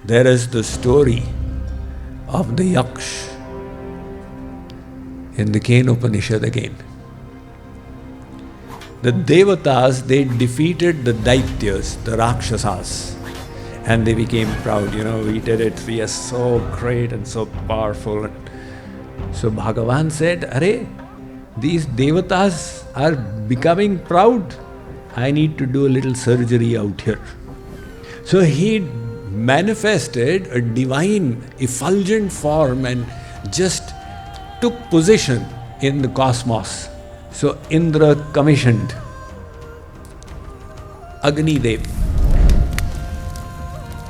There is the story of the Yakṣa in the Kenopanishad again. The Devatās, they defeated the Daityas, the Rakshasas, and they became proud. We did it, we are so great and so powerful. So Bhagavan said, Arey, these Devatās are becoming proud. I need to do a little surgery out here. So he manifested a divine, effulgent form and just took position in the cosmos. So Indra commissioned Agni Dev.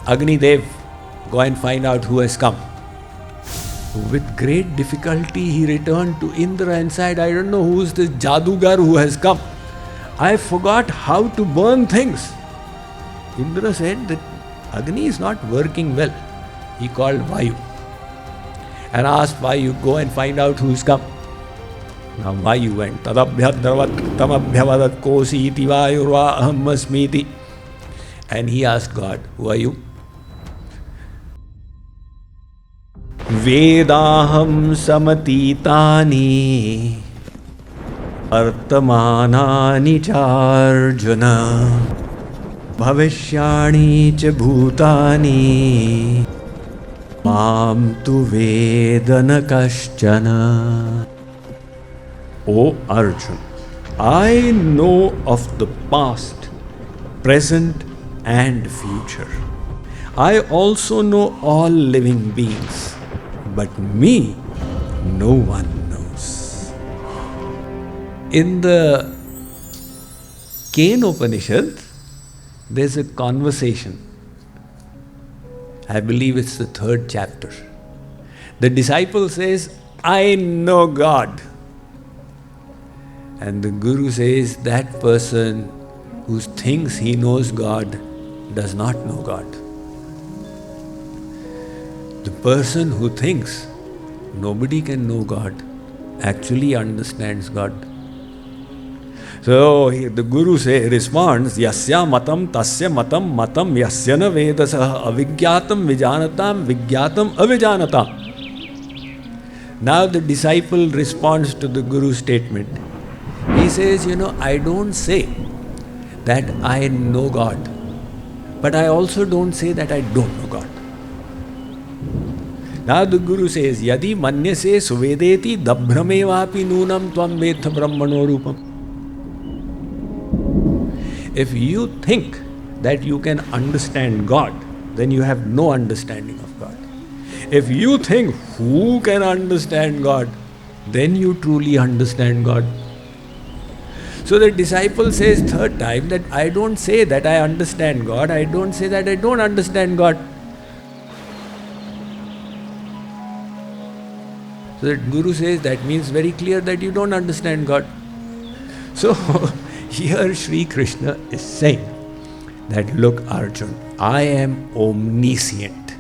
Agni Dev, go and find out who has come. With great difficulty he returned to Indra and said, I don't know who's this Jadugar who has come. I forgot how to burn things. Indra said that Agni is not working well. He called Vāyu and asked Vāyu, go and find out who's come. Now Vāyu went, Tadabhyadravat tamabhyavadat kosi iti Vāyurva aham asmiti. And he asked God, who are you? Vedaham samatitani artamanani charjuna bhavishyani cha bhutani mam tu vedana kaschana. O Arjun, I know of the past, present and future. I also know all living beings, but me no one knows. In the Kenopanishad, there's a conversation. I believe it's the 3rd chapter. The disciple says, I know God. And the Guru says, that person who thinks he knows God does not know God. The person who thinks nobody can know God actually understands God. So the Guru responds, Yasya matam tasya matam matam yasya na vedasah avigyatam vijanatam vigyatam avijanatam. Now the disciple responds to the Guru's statement. He says, I don't say that I know God, but I also don't say that I don't know God. Now the Guru says, Yadi manyase suvedeti dabhramevapi nunam tvam vetha brahmano rupam. If you think that you can understand God, then you have no understanding of God. If you think who can understand God, then you truly understand God. So the disciple says 3rd time that I don't say that I understand God, I don't say that I don't understand God. So the Guru says that means very clear that you don't understand God. So here Shree Krishna is saying that, look Arjun, I am omniscient,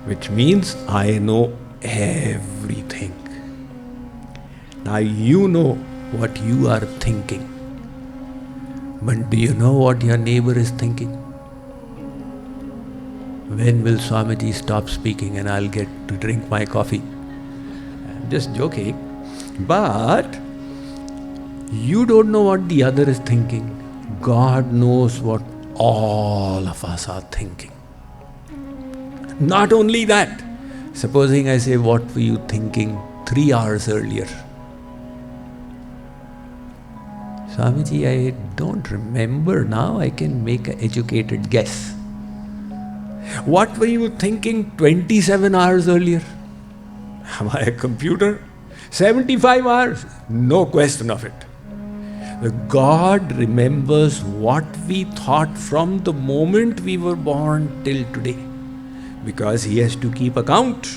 which means I know everything. Now you know what you are thinking. But do you know what your neighbor is thinking? When will Swamiji stop speaking and I'll get to drink my coffee? I'm just joking. But you don't know what the other is thinking. God knows what all of us are thinking. Not only that, supposing I say, what were you thinking 3 hours earlier? Swamiji, I don't remember now. I can make an educated guess. What were you thinking 27 hours earlier? Am I a computer? 75 hours? No question of it. The God remembers what we thought from the moment we were born till today, because He has to keep account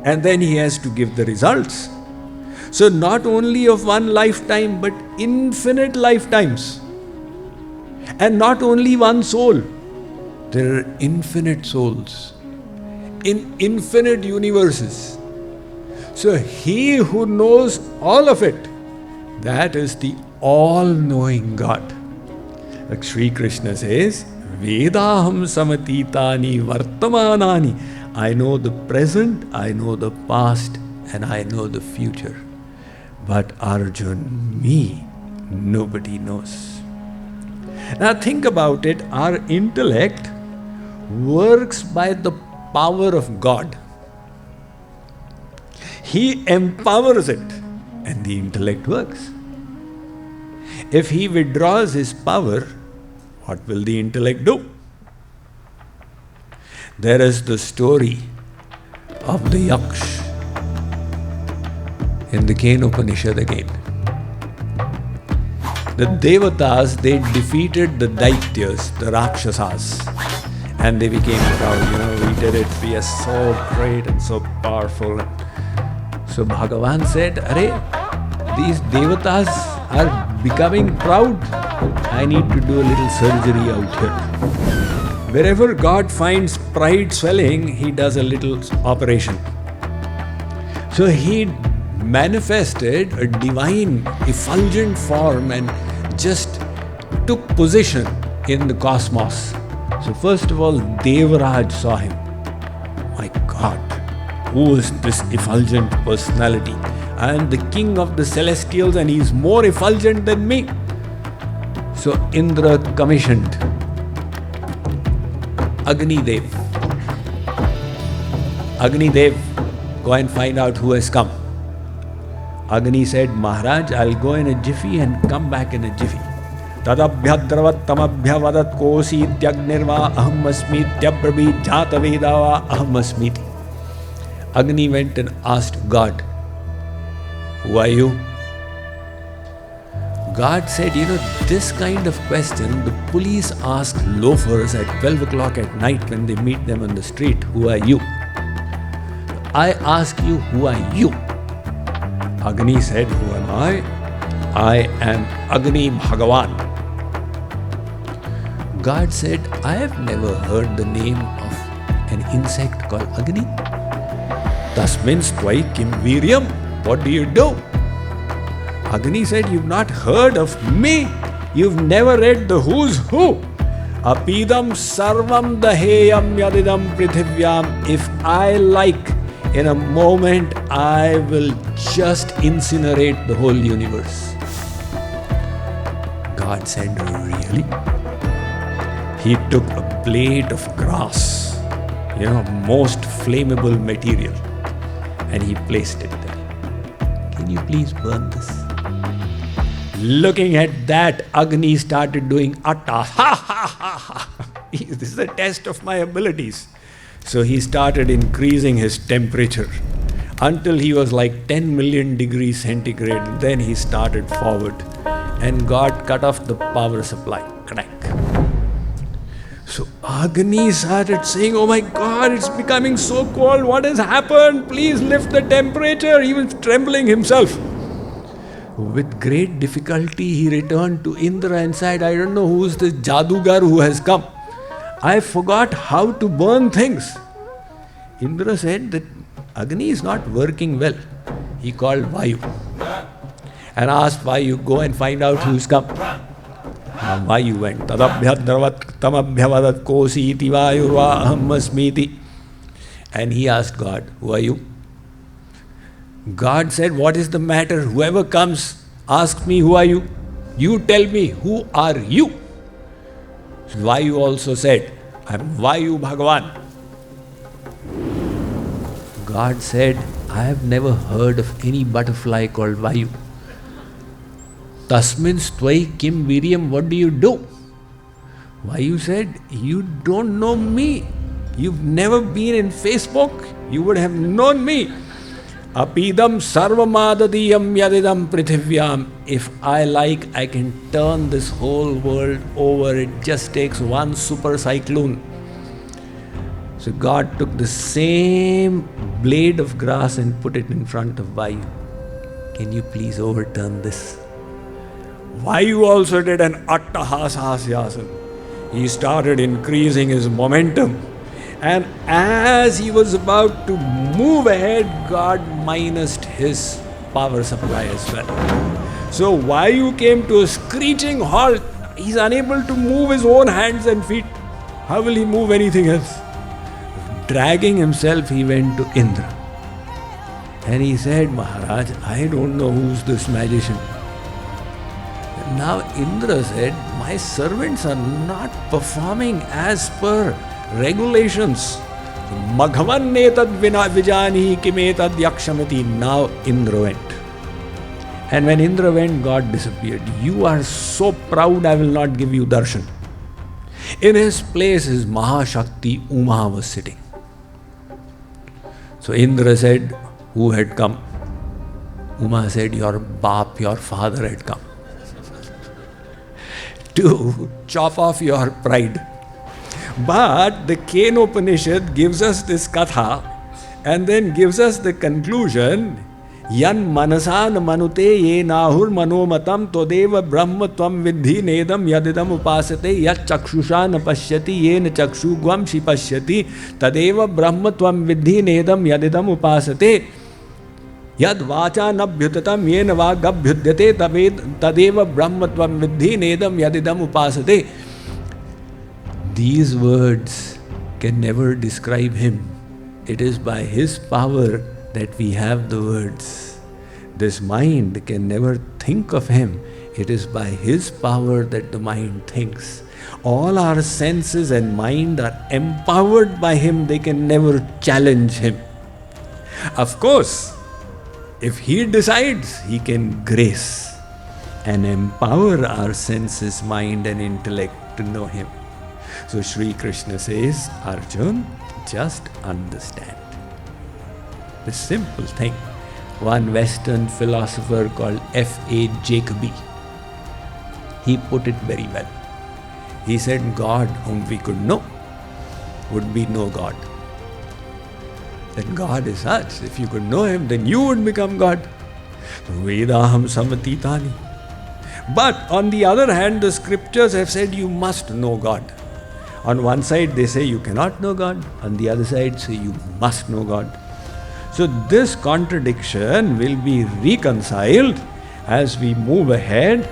and then He has to give the results. So not only of one lifetime, but infinite lifetimes. And not only one soul. There are infinite souls in infinite universes. So He who knows all of it, that is the all-knowing God. Like Shree Krishna says, Vedaham samatitani vartamanani. I know the present, I know the past, and I know the future. But Arjun, me, nobody knows. Now think about it, our intellect works by the power of God. He empowers it, and the intellect works. If he withdraws his power, what will the intellect do? There is the story of the Yakṣa in the Kenopanishad again. The Devatās, they defeated the Daityas, the Rakshasas, and they became proud. We did it, we are so great and so powerful. So Bhagavan said, these Devatās are becoming proud. I need to do a little surgery out here. Wherever God finds pride swelling, he does a little operation. So he manifested a divine, effulgent form and just took position in the cosmos. So first of all, Devaraj saw him. My God, who is this effulgent personality? I am the king of the celestials and he is more effulgent than me. So Indra commissioned Agni Dev. Agni Dev, go and find out who has come. Agni said, Maharaj, I'll go in a jiffy and come back in a jiffy. Tadabhyadravat tamabhyavadat kosi tyagnirva ahamasmityabrabhi jatavedava ahamasmiti. Agni went and asked God, who are you? God said, this kind of question the police ask loafers at 12 o'clock at night when they meet them on the street, who are you? I ask you, who are you? Agni said, who am I? I am Agni Bhagavan. God said, I have never heard the name of an insect called Agni. Tasmin stvai kim viryam. What do you do? Agni said, you've not heard of me. You've never read the who's who. Apidam sarvam daheyam yadidam prithivyam. If I like, in a moment, I will just incinerate the whole universe. God said, really? He took a blade of grass, most flammable material, and he placed it there. Can you please burn this? Looking at that, Agni started doing atta. Ha ha ha ha. This is a test of my abilities. So he started increasing his temperature until he was like 10 million degrees centigrade. Then he started forward and God cut off the power supply. Crack. So Agni started saying, oh my God, it's becoming so cold. What has happened? Please lift the temperature. He was trembling himself. With great difficulty, he returned to Indra and said, I don't know who's this Jadugar who has come. I forgot how to burn things. Indra said that Agni is not working well. He called Vāyu and asked Vāyu, go and find out who's come. Now Vāyu went. Tadabhyadravat tamabhyavadat kosi iti vāyurva ahamasmiti. And he asked God, who are you? God said, what is the matter? Whoever comes, asks me, who are you? You tell me, who are you? Vāyu also said, I am Vāyu Bhagavan. God said, I have never heard of any butterfly called Vāyu. Tasmin stvai kim viryam, what do you do? Vāyu said, you don't know me. You've never been in Facebook. You would have known me. Apidam sarvamadadiyam yadidam prithivyam. If I like, I can turn this whole world over. It just takes one super cyclone. So God took the same blade of grass and put it in front of Vāyu. Can you please overturn this? Vāyu also did an attahasasyasan. He started increasing his momentum. And as he was about to move ahead, God minused his power supply as well. So Vāyu came to a screeching halt. He's unable to move his own hands and feet. How will he move anything else? Dragging himself, he went to Indra. And he said, Maharaj, I don't know who's this magician. And now Indra said, my servants are not performing as per regulations. Maghavan netad vijani kimetad yakshamati. Now Indra went. And when Indra went, God disappeared. You are so proud, I will not give you darshan. In his place, his Maha Shakti Uma was sitting. So Indra said, who had come? Uma said, your Bap, your father had come to chop off your pride. But the Kenopanishad gives us this katha and then gives us the conclusion, Yan manasan manute ye nahur manomatam todeva brahma tvam vidhi nedam yadidam upasate yat chakshusha na pashyati yen chakshu gwam shi pashyati tadeva brahma tvam vidhi nedam yadidam upasate yad vacha nabhyutatam yen vagabhyudyate tadeva brahma tvam vidhi nedam yadidam upasate. These words can never describe him. It is by his power that we have the words. This mind can never think of him. It is by his power that the mind thinks. All our senses and mind are empowered by him. They can never challenge him. Of course, if he decides, he can grace and empower our senses, mind and intellect to know him. So Shree Krishna says, Arjun, just understand. The simple thing. One Western philosopher called F.A. Jacobi, he put it very well. He said, God whom we could know would be no God. That God is such. If you could know him, then you would become God. Vedaham samatitani. But on the other hand, the scriptures have said you must know God. On one side they say you cannot know God. On the other side say you must know God. So this contradiction will be reconciled as we move ahead